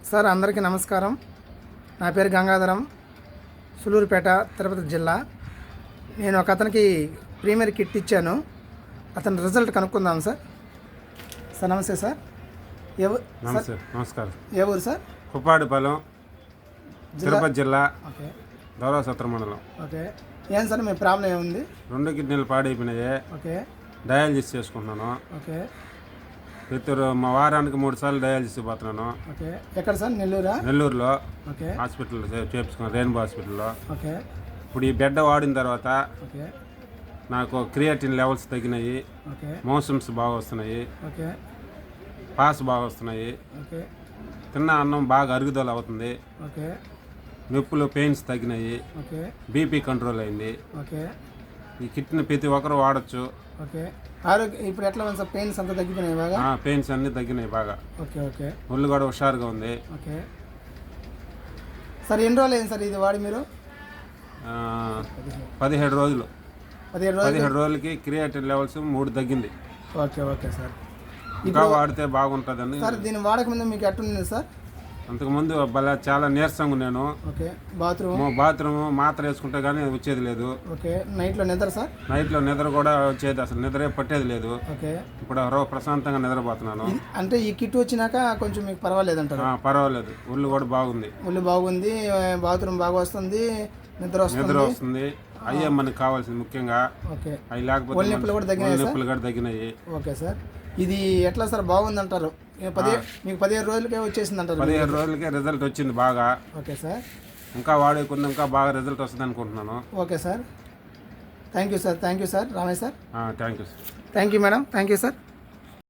Sir అందరికీ నమస్కారం. నా పేరు గంగాధరం, సులూరుపేట, తిరుపతి జిల్లా. నేను ఒక అతనికి ప్రీమియర్ కిట్ ఇచ్చాను. అతని రిజల్ట్ కనుక్కుందాం సార్. సార్ నమస్తే సార్. నమస్తే, నమస్కారం. ఏ ఊరు సార్? కుప్పాడిపాలెం, తిరుపతి జిల్లా. ఓకే. దౌరాసత్ర మండలం. ఓకే. ఏం సార్ మీ ప్రాబ్లం ఏముంది? 2 కిడ్నీలు పాడైపోయినాయి. ఓకే. డయాలసిస్ చేసుకుంటున్నాను. ఓకే. మా వారానికి 3 సార్లు డయాలసిస్ పోతున్నాను. ఓకే. ఎక్కడ సార్? నెల్లూరులో. ఓకే. హాస్పిటల్ చేర్చుకున్నాను, రెయిన్బో హాస్పిటల్లో. ఓకే. ఇప్పుడు ఈ బెడ్ వాడిన తర్వాత ఓకే. నాకు క్రియాటిన్ లెవెల్స్ తగ్గినాయి. ఓకే. మోషన్స్ బాగా వస్తున్నాయి. ఓకే. పాస్ బాగా వస్తున్నాయి. ఓకే. తిన్న అన్నం బాగా అరుగుదల అవుతుంది. ఓకే. నొప్పులు, పెయిన్స్ తగ్గినాయి. ఓకే. బీపీ కంట్రోల్ అయింది. ఓకే. ఈ కిట్ని ప్రతి ఒక్కరు వాడచ్చు. ఓకే. ఆరోగ్యం ఇప్పుడు ఎట్లా ఉంది సార్? పెయిన్స్ అంతా తగ్గిపోయినాయి బాగా? పెయిన్స్ అన్నీ తగ్గినాయి బాగా. ఓకే. ఓకే. ఒళ్ళు కూడా హుషారుగా ఉంది. Okay sir. ఎన్ని రోజులు అయింది సార్ ఇది వాడి మీరు? 17 రోజులు. 17 రోజులకి క్రియేటిన్ లెవెల్స్ 3 తగ్గింది. ఓకే. Okay sir. ఇంకా వాడితే బాగుంటుందని. సార్ దీన్ని వాడకముందు మీకు ఎట్లుంది సార్? అంతకుముందు చాలా నీరసంగా నేను. ఓకే. బాత్రూమ్ మాత్ర వేసుకుంటే కానీ వచ్చేది లేదు. ఓకే. నైట్లో నిద్ర సార్? నైట్లో నిద్ర కూడా వచ్చేది, అసలు నిద్రే పట్టేది లేదు. ఓకే. ఇప్పుడు ప్రశాంతంగా నిద్రపోతున్నాను. అంటే ఈ కిట్ వచ్చినాక కొంచెం మీకు పర్వాలేదు అంటారు? పర్వాలేదు, ఒళ్ళు కూడా బాగుంది. ఒళ్ళు బాగుంది, బాత్రూమ్ బాగా వస్తుంది, నిద్ర వస్తుంది. అయ్యే మనకు కావాల్సింది ముఖ్యంగా. ఓకే. అవి లేకపోతే ఒళ్ళు నొప్పులు కూడా తగ్గినాయి. Okay sir. ఇది ఎట్లా సార్? బాగుంది అంటారు? మీకు 17 రోజులకే వచ్చేసింది అంటారు? 17 రోజులకే రిజల్ట్ వచ్చింది బాగా. Okay sir. ఇంకా వాడేకుండా ఇంకా బాగా రిజల్ట్ వస్తుంది అనుకుంటున్నాను. Okay sir. Thank you sir. Ramayya sir. Thank you sir. Thank you madam. Thank you sir.